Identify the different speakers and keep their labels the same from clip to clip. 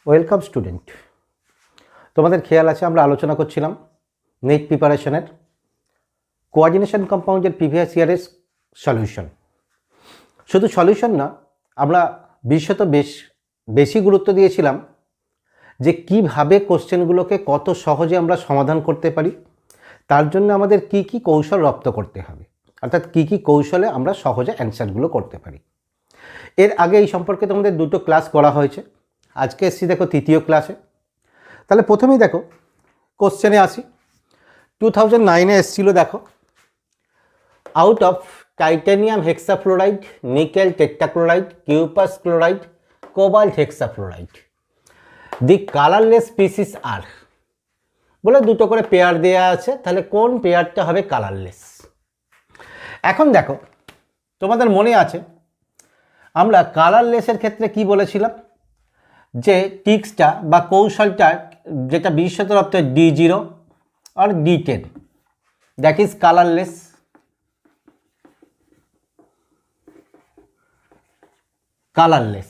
Speaker 1: Welcome student, তোমাদের খেয়াল আছে আমরা আলোচনা করছিলাম নেট প্রিপারেশনের কোঅর্ডিনেশন কম্পাউন্ডের প্রিভিয়াস ইয়ারের সলিউশন। শুধু সলিউশন না, আমরা বিশেষত বেশি গুরুত্ব দিয়েছিলাম যে কিভাবে কোশ্চেনগুলোকে কত সহজে আমরা সমাধান করতে পারি, তার জন্য আমাদের কি কি কৌশল রপ্ত করতে হবে, অর্থাৎ কি কি কৌশলে আমরা সহজে অ্যান্সারগুলো করতে পারি। এর আগে এই সম্পর্কে তোমাদের দুটো ক্লাস করা হয়েছে। আজকে এসছি দেখো তৃতীয় ক্লাসে। তাহলে প্রথমেই দেখো কোশ্চেনে আসি। 2009-এ এসছিল, দেখো out of titanium hexafluoride, nickel tetrachloride, cuprous chloride, cobalt hexafluoride, the colourless species আর বলে দুটো করে পেয়ার দেওয়া আছে। তাহলে কোন পেয়ারটা হবে কালারলেস? এখন দেখো তোমাদের মনে আছে আমরা কালারলেসের ক্ষেত্রে কি বলেছিলাম, যে টিক্সটা বা কৌশলটা যেটা বিশেষত রপ্ত D0 আর D10, that is colourless. Colourless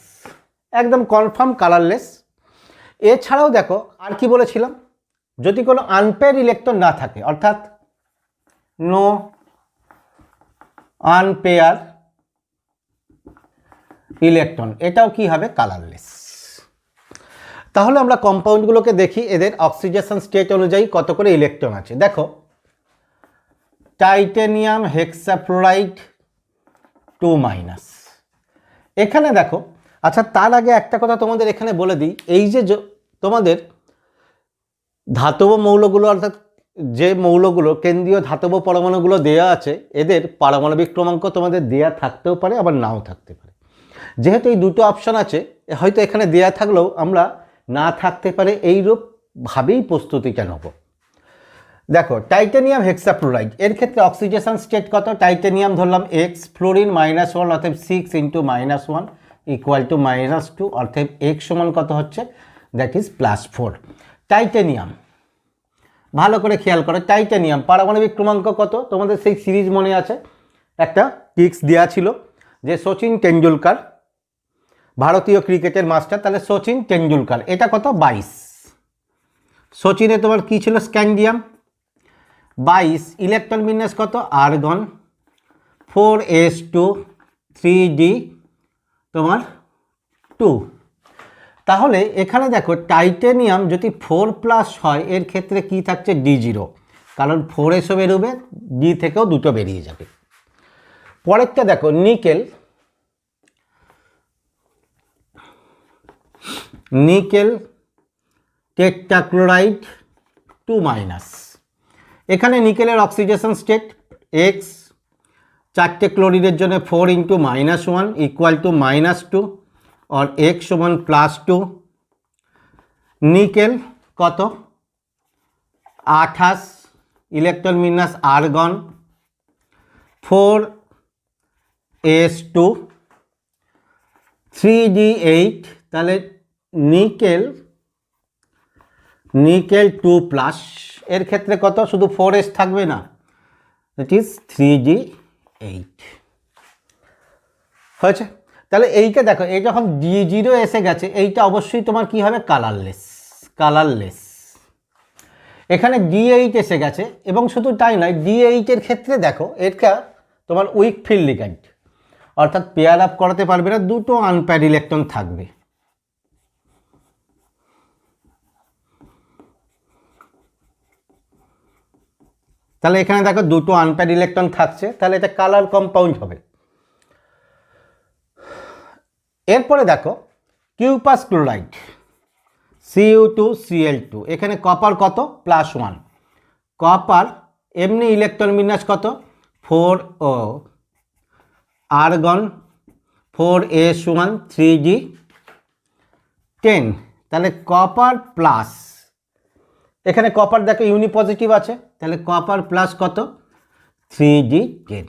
Speaker 1: একদম কনফার্ম কালারলেস। এছাড়াও দেখো আর কি বলেছিলাম, যদি কোনো আনপেয়ার ইলেকট্রন না থাকে, অর্থাৎ নো আনপেয়ার ইলেকট্রন, এটাও কি হবে কালারলেস। তাহলে আমরা কম্পাউন্ডগুলোকে দেখি, এদের অক্সিডেশন স্টেট অনুযায়ী কত করে ইলেকট্রন আছে। দেখো টাইটানিয়াম হেক্সাফ্লোরাইড 2-, এখানে দেখো। আচ্ছা, তার আগে একটা কথা তোমাদের এখানে বলে দিই, এই যে তোমাদের ধাতব মৌলগুলো, অর্থাৎ যে মৌলগুলো কেন্দ্রীয় ধাতব পরমাণুগুলো দেয়া আছে, এদের পারমাণবিক ক্রমাঙ্ক তোমাদের দেয়া থাকতেও পারে, আবার নাও থাকতে পারে। যেহেতু এই দুটো অপশান আছে, হয়তো এখানে দেয়া থাকলেও আমরা না থাকতে পারে এইরূপভাবেই প্রস্তুতিটা নেব। দেখো টাইটানিয়াম হেক্সাফ্লোরাইড, এর ক্ষেত্রে অক্সিডেশন স্টেট কত? টাইটানিয়াম ধরলাম X, ফ্লোরিন -1, অর্থাৎ 6 × -1 = -2, অর্থাৎ X সমান কত হচ্ছে? That is +4। টাইটানিয়াম ভালো করে খেয়াল করো, টাইটানিয়াম পারমাণবিক ক্রমাঙ্ক কত? তোমাদের সেই সিরিজ মনে আছে, একটা টিক্স দেওয়া ছিল যে সচিন টেন্ডুলকার ভারতীয় ক্রিকেটের মাস্টার, তাহলে সচিন টেন্ডুলকার, এটা কত? 22। সচিনে তোমার কি ছিল? স্ক্যান্ডিয়াম 22। ইলেকট্রন বিন্যাস কত? আর্গন 4s2 3d তোমার 2। তাহলে এখানে দেখো টাইটানিয়াম যদি 4+ হয়, এর ক্ষেত্রে কি থাকছে? D0, কারণ 4sও বেরোবে, D থেকেও দুটো বেরিয়ে যাবে। পরেরটা দেখো নিকেল, নিকেল টেট্রাক্লোরাইড 2-। এখানে নিকেলের অক্সিডেশন স্টেট X, 4টে ক্লোরিনের জন্য 4 × -1 = -2, और X সমান +2। নিকেল কত? 28। ইলেকট্রন বিন্যাস আর্গন 4s2 3d8, তাহলে নিকেল 2+, এর ক্ষেত্রে কত? শুধু 4s থাকবে না, দ্যাট ইজ 3d8 হয়েছে। তাহলে এইটা দেখো, এই যখন D0 এসে গেছে, এইটা অবশ্যই তোমার কি হবে? কালারলেস। কালারলেস। এখানে D8 এসে গেছে, এবং শুধু তাই নয়, D8 এর ক্ষেত্রে দেখো এটা তোমার উইক ফিল্ড লিগ্যান্ড, অর্থাৎ পেয়ার আপ করাতে পারবে না, দুটো আনপেয়ার ইলেকট্রন থাকবে। তাহলে এখানে দেখো দুটো আনপেয়ার ইলেকট্রন থাকছে, তাহলে এটা কালার কম্পাউন্ড হবে। এরপরে দেখো কিউপাস ক্লোরাইড Cu2Cl2, এখানে কপার কত? +1। কপার এমনি ইলেকট্রন বিন্যাস কত? 4o, আর্গন 4s1 3d10, তাহলে কপার প্লাস, এখানে কপার দেখো ইউনিপজিটিভ আছে, তাহলে কপার প্লাস কত? 3d10।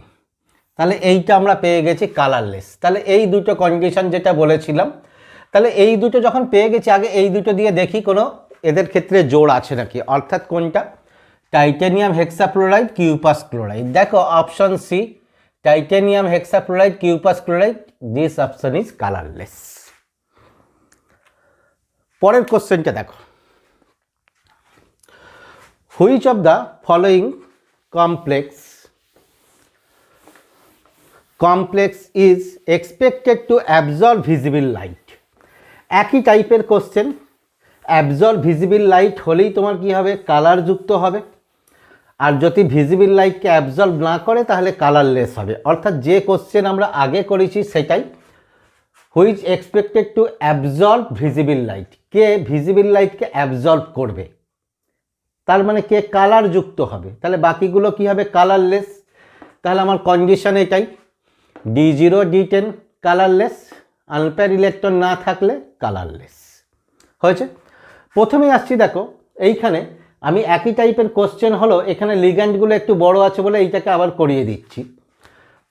Speaker 1: তাহলে এইটা আমরা পেয়ে গেছি কালারলেস। তাহলে এই দুটো কন্ডিশন যেটা বলেছিলাম, তাহলে এই দুটো যখন পেয়ে গেছি, আগে এই দুটো দিয়ে দেখি কোনো এদের ক্ষেত্রে জোড় আছে নাকি, অর্থাৎ কোনটা? Titanium hexafluoride, cuprous chloride. দেখো option C, titanium hexafluoride, cuprous chloride, this option is colourless. পরের কোশ্চেনটা দেখো, which of the following complex is expected to absorb visible light. একই টাইপের কোশ্চেন, অ্যাবজর্ব ভিজিবল লাইট হলেই তোমার কি হবে, কালারযুক্ত হবে, আর যদি ভিজিবল লাইটকে অ্যাবজর্ব না করে তাহলে কালারলেস হবে। অর্থাৎ যে কোশ্চেন আমরা আগে করেছি সেটাই, which expected to absorb visible light, কে ভিজিবল লাইটকে অ্যাবজর্ব করবে, তার মানে কে কালারযুক্ত হবে, তাহলে বাকিগুলো কি হবে, কালারলেস। তাহলে আমার কন্ডিশন এটাই, D0 D10 colourless, unpair electron না থাকলে কালারলেস হয়েছে। প্রথমে আসছি দেখো, এইখানে আমি একই টাইপের কোশ্চেন হলো, এখানে লিগ্যান্ডগুলো একটু বড় আছে বলে এইটাকে আবার করিয়ে দিচ্ছি।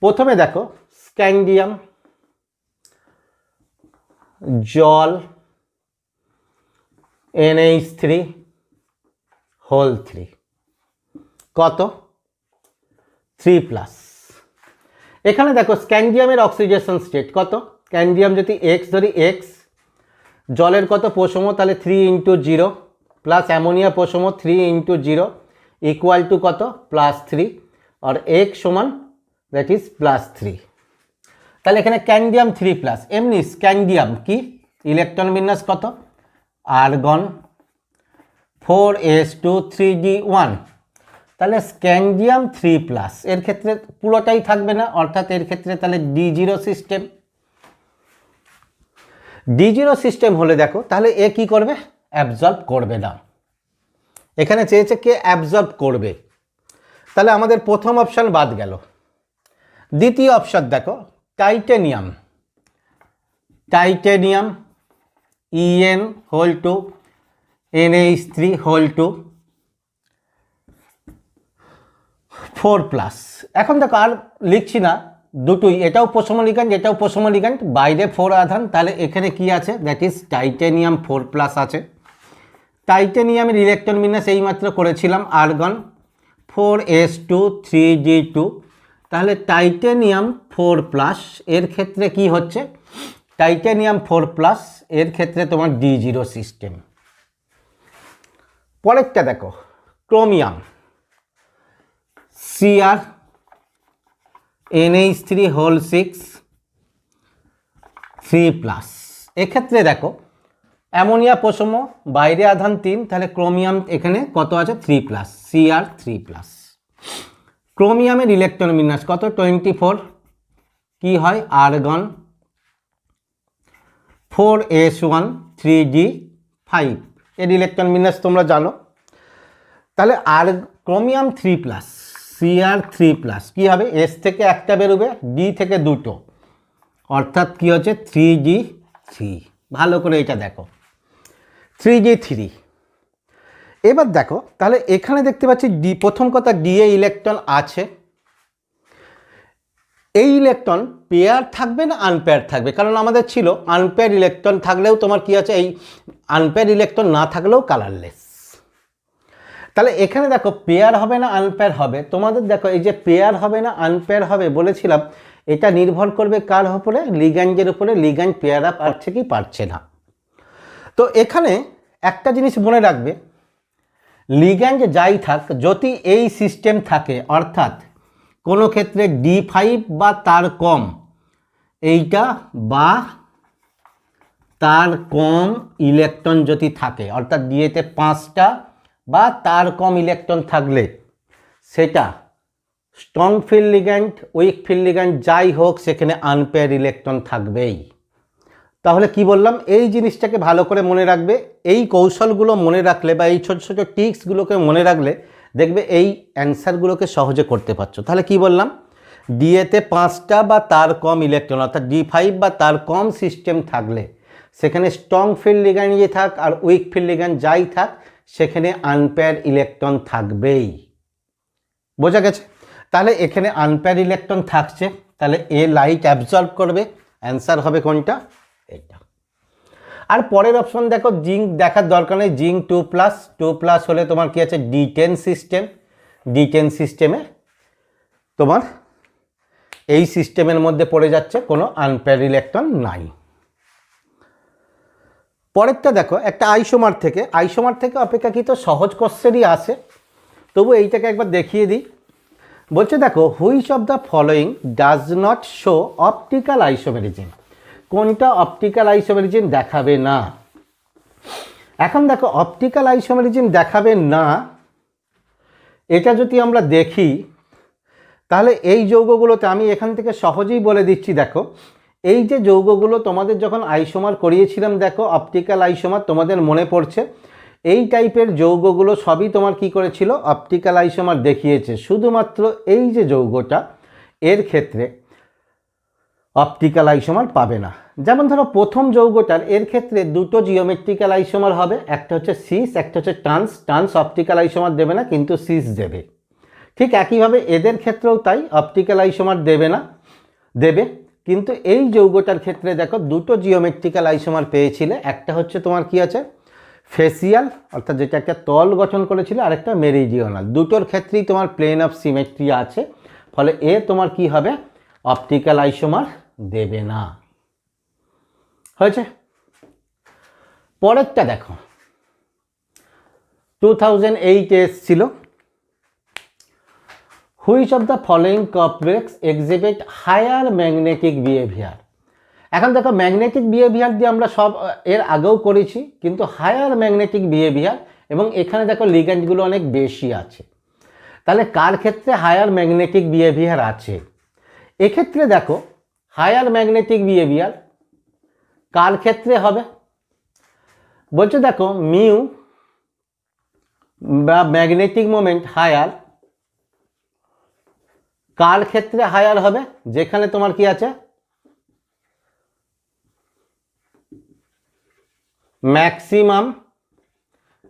Speaker 1: প্রথমে দেখো স্ক্যান্ডিয়াম, জল, NH3 কত 3+। এখানে দেখো স্ক্যান্ডিয়ামের অক্সিডেশন স্টেট কত, স্ক্যান্ডিয়াম যদি X ধরি X, জলের কত প্রসম, তাহলে 3 × 0 প্লাস অ্যামোনিয়া প্রসম 3 × 0 ইকুয়াল টু কত +3, আর X সমান দ্যাট ইজ +3। তাহলে এখানে ক্যান্ডিয়াম 3+। এমনি স্ক্যান্ডিয়াম কি ইলেকট্রন বিন্যাস কত, আর্গন 4s2 3d1, তাহলে স্ক্যান্ডিয়াম 3+, এর ক্ষেত্রে পুরোটাই থাকবে না, অর্থাৎ এর ক্ষেত্রে তাহলে D0 সিস্টেম। D0 সিস্টেম হলে দেখো তাহলে এ কি করবে, অ্যাবজর্ব করবে না। এখানে চেয়েছে কে অ্যাবজর্ব করবে, তাহলে আমাদের প্রথম অপশান বাদ গেল। দ্বিতীয় অপশান দেখো টাইটেনিয়াম, En(2) NH3(2) 4+। এখন দেখো আর লিখছি না, দুটোই, এটাও প্রসম লিগ্যান্ড এটাও প্রসম লিগ্যান্ড, বাইরে 4 আধান, তাহলে এখানে কি আছে, দ্যাট ইজ টাইটেনিয়াম 4+ আছে। টাইটেনিয়ামের ইলেকট্রন বিন্যাস এইমাত্র করেছিলাম, আর্গন 4s2 3d2, তাহলে টাইটেনিয়াম 4+, এর ক্ষেত্রে কি হচ্ছে, টাইটেনিয়াম 4+, এর ক্ষেত্রে তোমার D0 সিস্টেম। পরেরটা দেখো ক্রোমিয়াম, Cr NH3(6) 3+। এক্ষেত্রে দেখো অ্যামোনিয়া প্রসম, বাইরে আধান 3, তাহলে ক্রোমিয়াম এখানে কত আছে 3+, Cr 3+। ক্রোমিয়ামের ইলেকট্রন বিন্যাস কত 24, কি হয় আর্গন 4s1 3d5, এর ইলেকট্রন বিন্যাস তোমরা জানো। তাহলে আর ক্রোমিয়াম 3+, Cr 3+, কি হবে, S থেকে একটা বেরোবে, D থেকে দুটো, অর্থাৎ কি হচ্ছে 3d3। ভালো করে এটা দেখো 3d3। এবার দেখো তাহলে এখানে দেখতে পাচ্ছি ডি, প্রথম কথা ডি এ ইলেকট্রন আছে, এই ইলেকট্রন পেয়ার থাকবে না আনপেয়ার থাকবে, কারণ আমাদের ছিল আনপেয়ার ইলেকট্রন থাকলেও তোমার কি আছে, এই আনপেয়ার ইলেকট্রন না থাকলেও কালারলেস। তাহলে এখানে দেখো পেয়ার হবে না আনপেয়ার হবে, তোমাদের দেখো এই যে পেয়ার হবে না আনপেয়ার হবে বলেছিলাম, এটা নির্ভর করবে কার উপরে, লিগ্যান্ডের উপরে, লিগ্যান্ড পেয়ার আপ পারছে কি পারছে না। তো এখানে একটা জিনিস মনে রাখবে, লিগ্যান্ড যাই থাক, যদি এই সিস্টেম থাকে, অর্থাৎ কোনো ক্ষেত্রে D5 বা তার কম, এইটা বা তার কম ইলেকট্রন যদি থাকে, অর্থাৎ ডিএতে 5টা বা তার কম ইলেকট্রন থাকলে, সেটা strong field ligand week field ligand যাই হোক, সেখানে আনপেয়ার ইলেকট্রন থাকবেই। তাহলে কি বললাম, এই জিনিসটাকে ভালো করে মনে রাখবে, এই কৌশলগুলো মনে রাখলে বা এই ছোট ছোট টিক্সগুলোকে মনে রাখলে দেখবে এই অ্যান্সারগুলোকে সহজে করতে পারছো। তাহলে কি বললাম, ডিএতে 5টা বা তার কম ইলেকট্রন, অর্থাৎ D5 বা তার কম সিস্টেম থাকলে, সেখানে স্ট্রং ফিল্ড লিগ্যান্ড যে থাক আর উইক ফিল্ড লিগ্যান্ড যাই থাক, সেখানে আনপেয়ার ইলেকট্রন থাকবেই। বোঝা গেছে? তাহলে এখানে আনপেয়ার ইলেকট্রন থাকছে, তাহলে এ লাইট অ্যাবজর্ব করবে, অ্যান্সার হবে কোনটা, এটা। আর পরের অপশন দেখো, জিঙ্ক দেখার দরকার নেই, জিঙ্ক 2+, হলে তোমার কি আছে D10 সিস্টেম, D10 সিস্টেমে তোমার এই সিস্টেমের মধ্যে পড়ে যাচ্ছে, কোনো আনপেয়ার ইলেকট্রন নাই। পরেরটা দেখো, একটা আইসোমার থেকে অপেক্ষাকৃত সহজ কোশ্চেনই আসে, তবু এইটাকে একবার দেখিয়ে দিই। বলছে দেখো, which of the following does not show optical isomerism, কোনটা অপটিক্যাল আইসোমেরিজম দেখাবে না। এখন দেখো, অপটিক্যাল আইসোমেরিজম দেখাবে না, এটা যদি আমরা দেখি তাহলে এই যৌগগুলোতে আমি এখান থেকে সহজেই বলে দিচ্ছি। দেখো, এই যে যৌগগুলো তোমাদের যখন আইসোমার করিয়েছিলাম, দেখো অপটিক্যাল আইসোমার তোমাদের মনে পড়ছে, এই টাইপের যৌগগুলো সবই তোমার কি করেছিল, অপটিক্যাল আইসোমার দেখিয়েছে। শুধুমাত্র এই যে যৌগটা, এর ক্ষেত্রে অপটিক্যাল আইসোমার পাবে না। যেমন ধরো প্রথম যৌগটার, এর ক্ষেত্রে দুটো জিওমেট্রিক্যাল আইসোমার হবে, একটা হচ্ছে সিস, একটা হচ্ছে ট্রান্স। ট্রান্স অপটিক্যাল আইসোমার দেবে না, কিন্তু সিস দেবে। ঠিক একইভাবে এদের ক্ষেত্রেও তাই, অপটিক্যাল আইসোমার দেবে না, দেবে। কিন্তু এই যৌগটার ক্ষেত্রে দেখো দুটো জিওমেট্রিক্যাল আইসোমার পেয়েছিলে, একটা হচ্ছে তোমার কি আছে, ফেসিয়াল, অর্থাৎ যেটা একটা তল গঠন করেছিল, আর একটা মেরিডিওনাল। দুটোর ক্ষেত্রেই তোমার প্লেন অফ সিমেট্রি আছে, ফলে এ তোমার কি হবে, অপটিক্যাল আইসোমার দেবে না। হয়েছে? পরেরটা দেখো, 2008 এসেছিল, which of the following complex exhibit higher magnetic behaviour. এখন দেখো, ম্যাগনেটিক বিহেভিয়ার দিয়ে আমরা সব এর আগেও করেছি, কিন্তু হায়ার ম্যাগনেটিক বিহেভিয়ার, এবং এখানে দেখো লিগ্যান্ডগুলো অনেক বেশি আছে, তাহলে কার ক্ষেত্রে হায়ার ম্যাগনেটিক বিহেভিয়ার আছে? এক্ষেত্রে দেখো, হায়ার ম্যাগনেটিক বিহেভিয়ার কার ক্ষেত্রে হবে? বলছে দেখো, মিউ বা ম্যাগনেটিক মোমেন্ট হায়ার কার ক্ষেত্রে হায়ার হবে? যেখানে তোমার কি আছে, maximum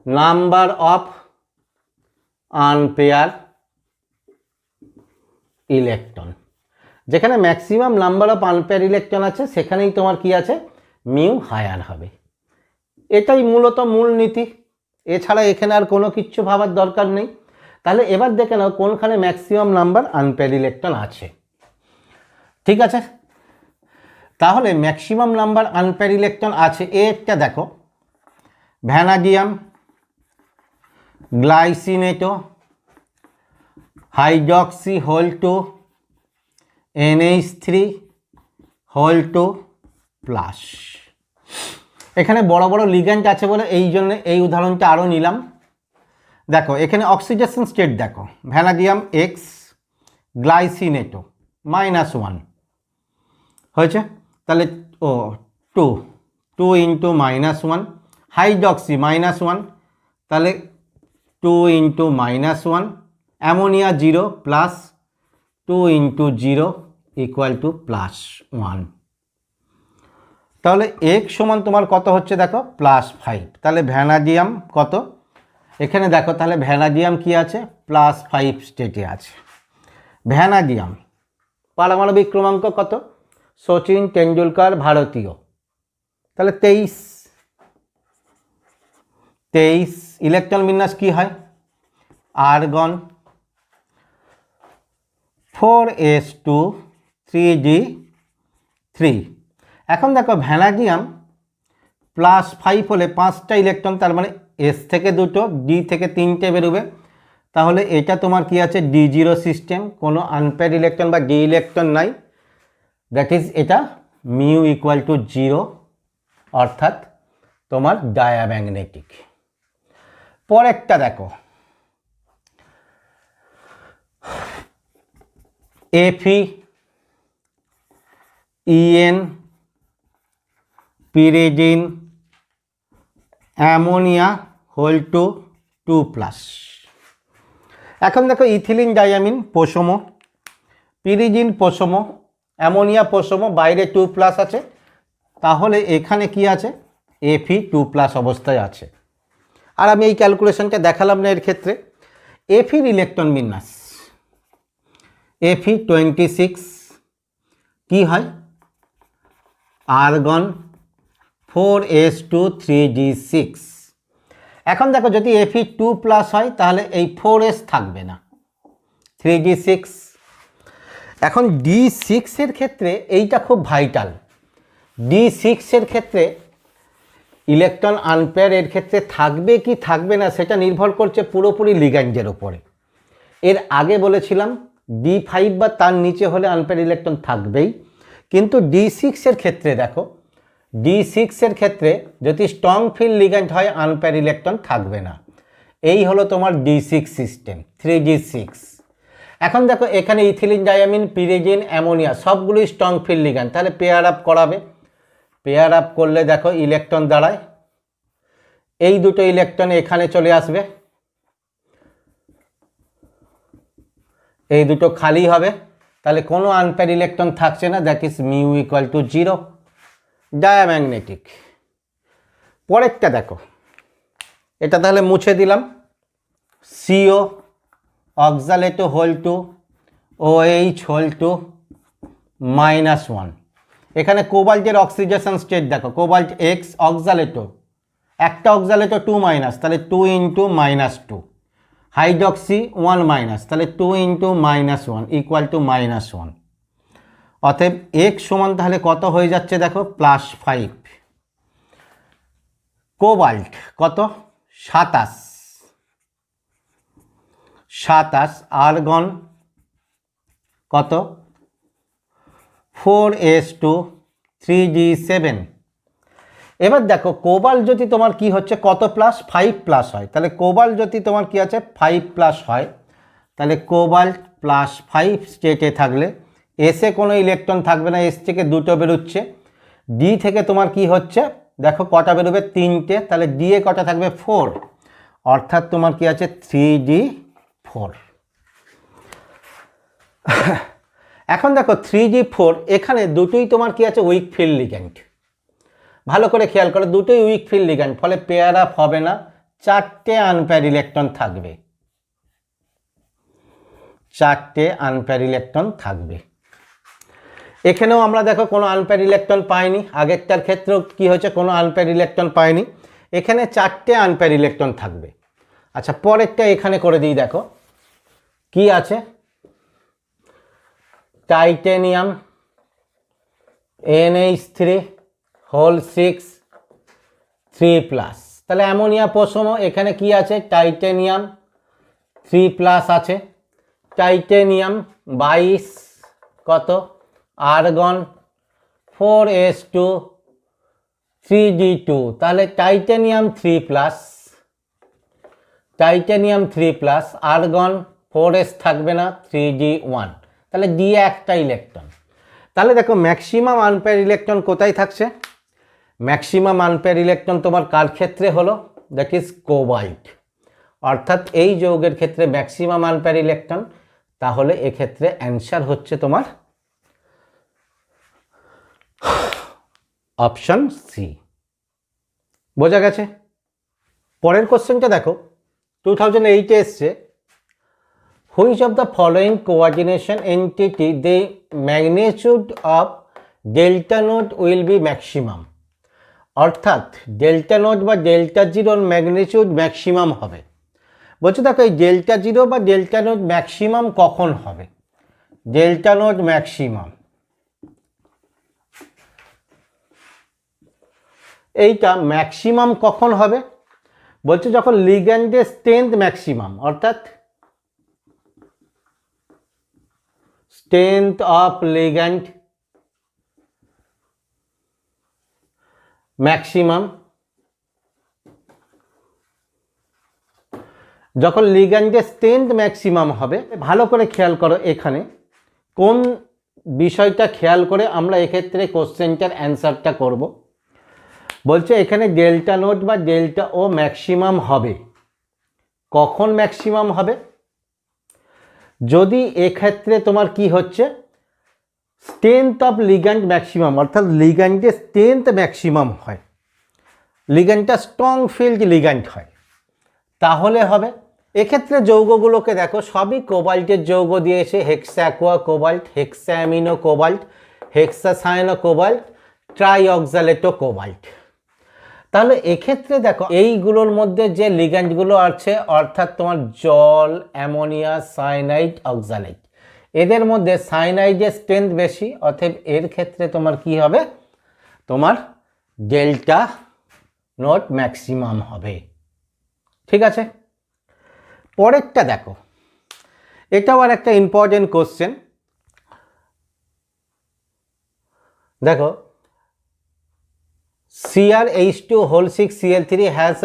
Speaker 1: number of unpair electron. যেখানে maximum number of unpair electron আছে, সেখানেই তোমার কি আছে, মিউ হায়ার হবে। এটাই মূলত মূল নীতি, এছাড়া এখানে আর কোনো কিচ্ছু ভাবার দরকার নেই। তাহলে এবার দেখে নাও কোনখানে ম্যাক্সিমাম নাম্বার আনপেয়ার ইলেকট্রন আছে। ঠিক আছে, তাহলে ম্যাক্সিমাম নাম্বার আনপেয়ার ইলেকট্রন আছে, একটা দেখো, vanadium glycinato hydroxy whole two NH3 whole two plus. এখানে বড় বড় লিগ্যান্ড আছে বলে এই জন্য এই উদাহরণটা আরও নিলাম। দেখো এখানে অক্সিডেশন স্টেট দেখো, ভ্যানাডিয়াম এক্স, গ্লাইসিনেটো -1 হয়েছে, তাহলে ও 2 ইন্টু -1, হাইড্রক্সি -1, তাহলে 2 into -1, ammonia 0 plus 2 into 0 equal to +1। তাহলে এক সমান তোমার কত হচ্ছে দেখো, +5। তাহলে ভ্যানাডিয়াম কত, এখানে দেখো, তাহলে ভ্যানাডিয়াম কি আছে, +5 স্টেটে আছে। ভ্যানাডিয়াম পারমাণবিক ক্রমাঙ্ক কত, সচিন তেন্ডুলকর ভারতীয়, তাহলে 23। ইলেকট্রন বিন্যাস কি হয়, আর্গন 4s2 3d3। এখন দেখো, ভ্যানাডিয়াম +5 হলে 5টা ইলেকট্রন, তার মানে এস থেকে 2টো, ডি থেকে 3টে বেরোবে। তাহলে এটা তোমার কি আছে, D0 সিস্টেম, কোনো আনপেয়ার ইলেকট্রন বা ডি ইলেকট্রন নাই, দ্যাট ইজ এটা মিউ ইকুয়াল টু 0, অর্থাৎ তোমার ডায়াম্যাগনেটিক। পরেরটা দেখো, Fe EN pyridine ammonia whole to 2+। এখন দেখো, ইথিলিন ডায়ামিন পোষমো, পিরিজিন পোষমো, অ্যামোনিয়া পোষমো, বাইরে 2+ আছে, তাহলে এখানে কি আছে, Fe 2+ অবস্থায় আছে। আর আমি এই ক্যালকুলেশনটা দেখালাম না এর ক্ষেত্রে। Feর ইলেকট্রন বিন্যাস, Fe26 কি হয়, আর্গন 4s2 3d6। এখন দেখো, যদি Fe 2+ হয় তাহলে এই 4s থাকবে না, 3d6। এখন D6 এর ক্ষেত্রে এইটা খুব ভাইটাল, D6 এর ক্ষেত্রে ইলেকট্রন আনপেয়ার এর ক্ষেত্রে থাকবে কি থাকবে না সেটা নির্ভর করছে পুরোপুরি লিগ্যান্ডের উপরে। এর আগে বলেছিলাম D5 বা তার নিচে হলে আনপেয়ার ইলেকট্রন থাকবেই, কিন্তু D6 এর ক্ষেত্রে দেখো, D6 এর ক্ষেত্রে যদি স্ট্রং ফিল্ড লিগ্যান্ড হয় আনপেয়ার ইলেকট্রন থাকবে না। এই হলো তোমার D6 সিস্টেম, 3D6। এখন দেখো এখানে ইথিলিন, ডায়ামিন, পিরিডিন, অ্যামোনিয়া সবগুলোই স্ট্রং ফিল্ড লিগ্যান্ড, তাহলে পেয়ার আপ করাবে। পেয়ার আপ করলে দেখো ইলেকট্রন দাঁড়ায়, এই দুটো ইলেকট্রন এখানে চলে আসবে, এই দুটো খালি হবে, তাহলে কোনো আনপেয়ার ইলেকট্রন থাকছে না, that is mu equal to 0, diamagnetic. পরেরটা দেখো, এটা তাহলে মুছে দিলাম, CO oxalato whole two OH whole two -1। এখানে কোবাল্টের অক্সিডেশন স্টেট দেখো, কোবাল্ট X, অক্সালেটো একটা অক্সালেটো 2 তাহলে 2 ইন্টু -2, হাইড্রক্সি 1 তাহলে 2 ইন্টু -1 ইকুয়াল টু -1। অতএব X সমান তাহলে কত হয়ে যাচ্ছে দেখো, +5। কোবাল্ট কত, 27, আর্গন কত, 4s2 3d7। এবার দেখো কোবাল্ট যদি তোমার কি হচ্ছে কত প্লাস, 5+ হয়, তাহলে কোবাল্ট যদি তোমার কি আছে 5+ হয়, তাহলে কোবাল্ট +5 স্টেটে থাকলে এসে কোনো ইলেকট্রন থাকবে না, এস থেকে দুটো বেরোচ্ছে, ডি থেকে তোমার কি হচ্ছে দেখো কটা বেরোবে, 3টে, তাহলে ডি এ কটা থাকবে 4, অর্থাৎ তোমার কি আছে 3d4। এখন দেখো 3d4 এখানে দুটোই তোমার কি আছে উইক ফিল্ড লিগ্যান্ড, ভালো করে খেয়াল করো দুটোই উইক ফিল্ড লিগ্যান্ড, ফলে পেয়ার আপ হবে না, 4টে আনপেয়ার ইলেকট্রন থাকবে, 4টে আনপেয়ার ইলেকট্রন থাকবে। এখানেও আমরা দেখো কোনো আনপেয়ার ইলেকট্রন পাইনি, আগেরটার ক্ষেত্রেও কি হয়েছে কোনো আনপেয়ার ইলেকট্রন পাইনি, এখানে 4টে আনপেয়ার ইলেকট্রন থাকবে। আচ্ছা পরেরটা এখানে করে দিই, দেখো কি আছে, টাইটেনিয়াম NH3 হোল 6 3+, তাহলে অ্যামোনিয়া পশমও এখানে কি আছে, টাইটেনিয়াম 3+ আছে, টাইটেনিয়াম 22 কত, আর্গন 4s2 3d2, তাহলে টাইটেনিয়াম 3+, টাইটেনিয়াম 3+, আর্গন 4s থাকবে না, 3d1, তাহলে ডি একটা ইলেকট্রন। তাহলে দেখো ম্যাক্সিমাম আনপেয়ার ইলেকট্রন কোথায় থাকছে, ম্যাক্সিমাম আনপেয়ার ইলেকট্রন তোমার কার ক্ষেত্রে হলো, দ্যাট ইজ কোবাল্ট, অর্থাৎ এই যৌগের ক্ষেত্রে ম্যাক্সিমাম আনপেয়ার ইলেকট্রন, তাহলে এক্ষেত্রে অ্যান্সার হচ্ছে তোমার অপশন সি। বোঝা গেছে? পরের কোশ্চেনটা দেখো, 2008 এসছে, which of the following coordination entity the magnitude of delta node will be maximum, অর্থাৎ ডেল্টা নোড বা ডেল্টা জিরোর ম্যাগনিটিউড ম্যাক্সিমাম হবে। বলছে দেখো এই ডেল্টা জিরো বা ডেল্টা নোড ম্যাক্সিমাম কখন হবে, ডেল্টা নোড ম্যাক্সিমাম এইটা ম্যাক্সিমাম কখন হবে, বলছে যখন লিগ্যান্ডের স্ট্রেংথ ম্যাক্সিমাম, অর্থাৎ স্ট্রেংথ অফ লিগ্যান্ড ম্যাক্সিমাম, যখন লিগ্যান্ডের স্ট্রেংথ ম্যাক্সিমাম হবে। ভালো করে খেয়াল করো এখানে কোন বিষয়টা খেয়াল করে আমরা এক্ষেত্রে কোশ্চেনটার অ্যান্সারটা করব। বলছে এখানে ডেল্টা নোট বা ডেল্টা ও ম্যাক্সিমাম হবে, কখন ম্যাক্সিমাম হবে, যদি এক্ষেত্রে তোমার কি হচ্ছে স্ট্রেংথ অফ লিগ্যান্ড ম্যাক্সিমাম, অর্থাৎ লিগ্যান্ডের স্ট্রেংথ ম্যাক্সিমাম হয়, লিগ্যান্ডটা স্ট্রং ফিল্ড লিগ্যান্ড হয়, তাহলে হবে। এক্ষেত্রে যৌগগুলোকে দেখো সবই কোবাল্টের যৌগ দিয়েছে, হেক্সাঅ্যাকুয়া কোবাল্ট, হেক্সাঅ্যামিনো কোবাল্ট, হেক্সাসায়ানো কোবাল্ট, ট্রাইঅক্সালেটো কোবাল্ট। তাহলে এক্ষেত্রে দেখো এইগুলোর মধ্যে যে লিগ্যান্ডগুলো আছে, অর্থাৎ তোমার জল, অ্যামোনিয়া, সায়ানাইড, অক্সালেট, এদের মধ্যে সায়ানাইডের স্ট্রেংথ বেশি, অতএব এর ক্ষেত্রে তোমার কি হবে, তোমার ডেল্টা নট ম্যাক্সিমাম হবে। ঠিক আছে, পরেরটা দেখো, এটাও আর একটা ইম্পর্টেন্ট কোশ্চেন। দেখো, CrH2 6Cl3 has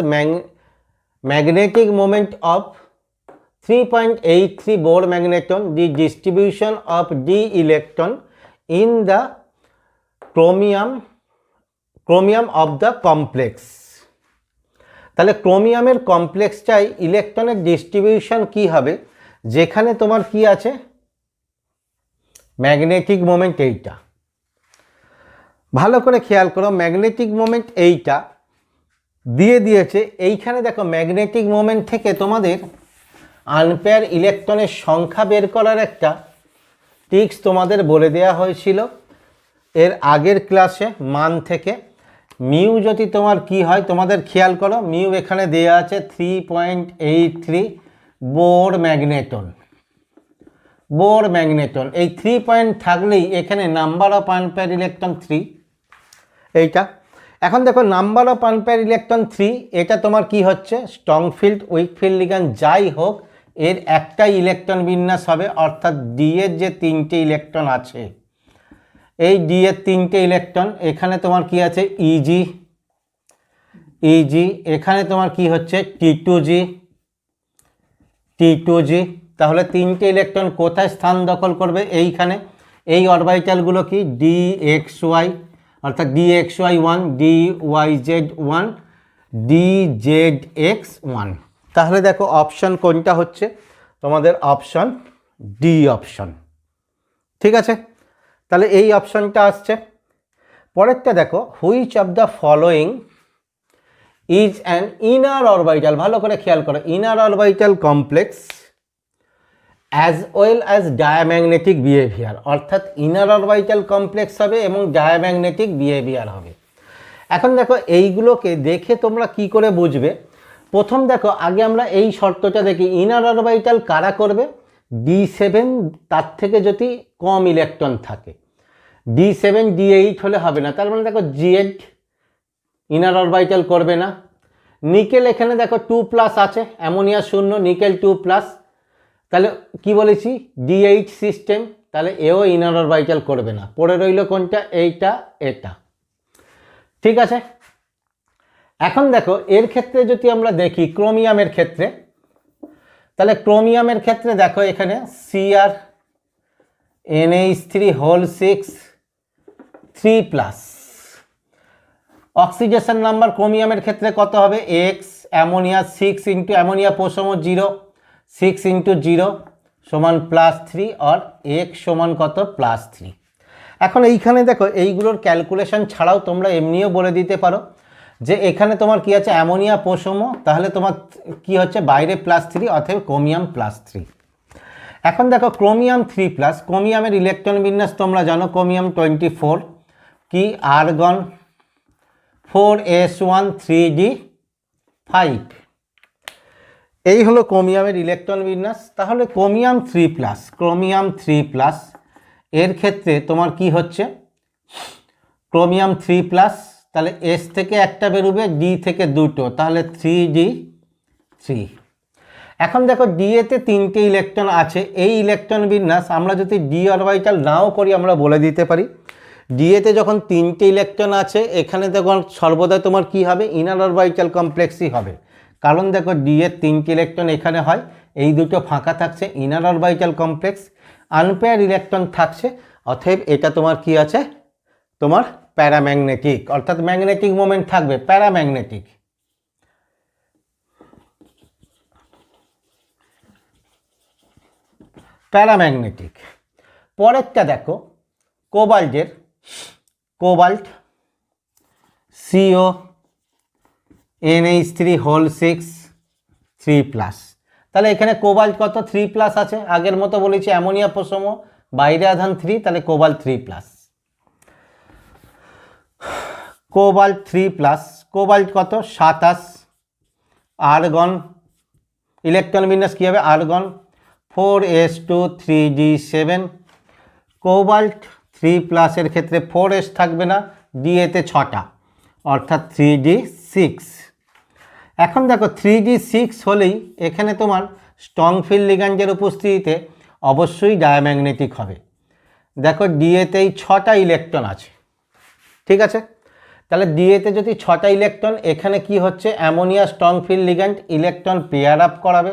Speaker 1: magnetic moment of 3.83 Bohr magneton. The distribution of d electron in the chromium of the complex. তাহলে ক্রোমিয়ামের কমপ্লেক্সটাই ইলেকট্রনের ডিস্ট্রিবিউশন কি হবে, যেখানে তোমার কি আছে, ম্যাগনেটিক মোমেন্ট এইটা। ভালো করে খেয়াল করো, ম্যাগনেটিক মোমেন্ট এইটা দিয়ে দিয়েছে। এইখানে দেখো, ম্যাগনেটিক মোমেন্ট থেকে তোমাদের আনপেয়ার ইলেকট্রনের সংখ্যা বের করার একটা ট্রিক্স তোমাদের বলে দেওয়া হয়েছিল এর আগের ক্লাসে। মান থেকে মিউ যদি তোমার কি হয়, তোমাদের খেয়াল করো, মিউ এখানে দেওয়া আছে 3.83 বোর ম্যাগনেটন। এই 3 পয়েন্ট থাকলেই এখানে নাম্বার অফ আনপেয়ার ইলেকট্রন 3, এইটা। এখন দেখো, নাম্বার অফ আনপেয়ার ইলেকট্রন 3, এটা তোমার কি হচ্ছে, strong field week field ligand যাই হোক, এর একটাই ইলেকট্রন বিন্যাস হবে, অর্থাৎ ডি এর যে 3টে ইলেকট্রন আছে, এই ডি এর 3টে ইলেকট্রন, এখানে তোমার কি আছে, ইজি, এখানে তোমার কি হচ্ছে, টি2জি। তাহলে 3টে ইলেকট্রন কোথায় স্থান দখল করবে, এইখানে। এই অরবিটালগুলো কি, DXY, অর্থাৎ DXY1, DYZ1, DZX1। তাহলে দেখো, অপশন কোনটা হচ্ছে তোমাদের, অপশন ডি অপশন। ঠিক আছে, তাহলে এই অপশনটা আসছে। পরেরটা দেখো, which of the following is an inner orbital. ভালো করে খেয়াল করো, inner orbital complex as well as diamagnetic behaviour, অর্থাৎ ইনার অরবিটাল কমপ্লেক্স হবে এবং ডায়াম্যাগনেটিক বিহেভিয়ার হবে। এখন দেখো, এইগুলোকে দেখে তোমরা কি করে বুঝবে, প্রথম দেখো, আগে আমরা এই শর্তটা দেখি, ইনার অরবিটাল কারা করবে, D7 তার থেকে যদি কম ইলেকট্রন থাকে। D7 D8 হলে হবে না, তার মানে দেখো Z ইনার অরবিটাল করবে না। নিকেল এখানে দেখো 2+ আছে, অ্যামোনিয়া 0, নিকেল 2+, তাহলে কি বলেছি, D8 সিস্টেম, তাহলে এও ইনার অরবিটাল করবে না। পড়ে রইল কোনটা, এইটা, এটা। ঠিক আছে, এখন দেখো, এর ক্ষেত্রে যদি আমরা দেখি ক্রোমিয়ামের ক্ষেত্রে, তাহলে ক্রোমিয়ামের ক্ষেত্রে দেখো, এখানে CrNH3 3+, অক্সিডেশন নাম্বার ক্রোমিয়ামের ক্ষেত্রে কত হবে, X, অ্যামোনিয়া 6 ইন্টু অ্যামোনিয়া প্রসম 0, 6 ইন্টু 0 সমান +3, আর X সমান কত, +3। এখন এইখানে দেখো, এইগুলোর ক্যালকুলেশন ছাড়াও তোমরা এমনিও বলে দিতে পারো যে এখানে তোমার কি আছে, অ্যামোনিয়া প্রসম, তাহলে তোমার কি হচ্ছে, বাইরে +3, অতএব ক্রোমিয়াম +3। এখন দেখো, ক্রোমিয়াম 3+, ক্রোমিয়ামের ইলেকট্রন বিন্যাস তোমরা জানো, ক্রোমিয়াম 24, কি, আর্গন 4s1 3d5, এই হলো ক্রোমিয়ামের ইলেকট্রন বিন্যাস। তাহলে ক্রোমিয়াম 3+, এর ক্ষেত্রে তোমার কি হচ্ছে, ক্রোমিয়াম 3+, তাহলে S থেকে একটা বেরোবে, D থেকে দুটো, তাহলে 3d3। এখন দেখো, ডি এতে 3টে ইলেকট্রন আছে, এই ইলেকট্রন বিন্যাস আমরা যদি ডি অরবিটাল নাও করি, আমরা বলে দিতে পারি, ডি এতে যখন 3টে ইলেকট্রন আছে, এখানে তখন সর্বদা তোমার কি হবে, ইনার অরবিটাল কমপ্লেক্সই হবে। কারণ দেখো, ডি এর 3টে ইলেকট্রন এখানে হয়, এই দুটো ফাঁকা থাকছে, inner orbital complex, unpair electron থাকছে, অতএব এটা তোমার কি আছে, তোমার প্যারাম্যাগনেটিক, অর্থাৎ ম্যাগনেটিক মোমেন্ট থাকবে, প্যারাম্যাগনেটিক। পরেরটা দেখো, কোবাল্টের, কোবাল্ট CONH3 3+, তাহলে এখানে কোবাল্ট কত, 3+ আছে, আগের মতো বলেছি অ্যামোনিয়া প্রসম, বাইরে আধান 3, তাহলে কোবাল্ট 3+, কোবাল্ট 3+, কোবাল্ট কত, 27, আর্গন, ইলেকট্রন বিন্যাস কী হবে, আর্গন 4s2 3d7, কোবাল্ট 3+ এর ক্ষেত্রে 4s থাকবে না, ডি এতে 6টা, অর্থাৎ 3d6। সিক্স। এখন দেখো 3d6 হলেই এখানে তোমার স্ট্রং ফিল্ড লিগ্যান্ডের উপস্থিতিতে অবশ্যই ডায়াম্যাগনেটিক হবে। দেখো ডিএতেই 6টা ইলেকট্রন আছে, ঠিক আছে? তাহলে ডিএতে যদি 6টা ইলেকট্রন, এখানে কি হচ্ছে, ammonia strong field ligand electron pair up করাবে।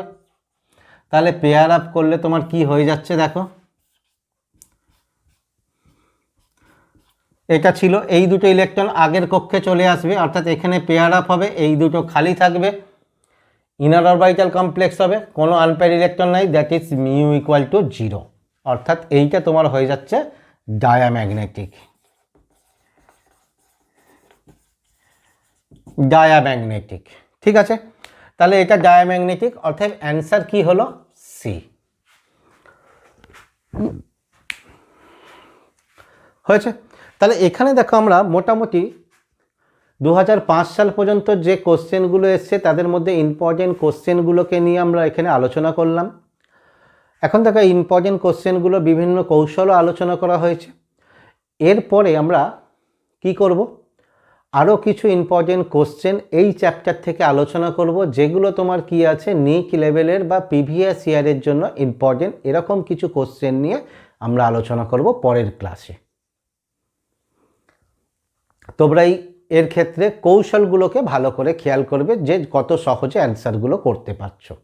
Speaker 1: তাহলে পেয়ার আপ করলে তোমার কি হয়ে যাচ্ছে দেখো, এটা ছিল, এই দুটো ইলেকট্রন আগের কক্ষে চলে আসবে, অর্থাৎ এখানে পেয়ার আপ হবে, এই দুটো খালি থাকবে, ইনার অরবিটাল কমপ্লেক্স হবে, কোনো আনপেয়ার ইলেকট্রন নাই, that is mu equal to 0, অর্থাৎ এইটা তোমার হয়ে যাচ্ছে ডায়াম্যাগনেটিক। ডায়াম্যাগনেটিক, ঠিক আছে? তাহলে এটা ডায়াম্যাগনেটিক, অর্থাৎ অ্যান্সার কি হলো, সি হয়েছে। তাহলে এখানে দেখো আমরা মোটামুটি 2005 সাল পর্যন্ত যে কোশ্চেনগুলো এসছে তাদের মধ্যে ইম্পর্টেন্ট কোশ্চেনগুলোকে নিয়ে আমরা এখানে আলোচনা করলাম। এখন দেখো ইম্পর্টেন্ট কোশ্চেনগুলো বিভিন্ন কৌশলও আলোচনা করা হয়েছে। এরপরে আমরা কি করব, আরও কিছু ইম্পর্টেন্ট কোশ্চেন এই চ্যাপ্টার থেকে আলোচনা করব, যেগুলো তোমার কি আছে, নিক লেভেলের বা প্রিভিয়াস ইয়ারের জন্য ইম্পর্টেন্ট, এরকম কিছু কোশ্চেন নিয়ে আমরা আলোচনা করব পরের ক্লাসে। তোমরা এর ক্ষেত্রে কৌশলগুলোকে ভালো করে খেয়াল করবে যে কত সহজে অ্যান্সারগুলো করতে পারছো।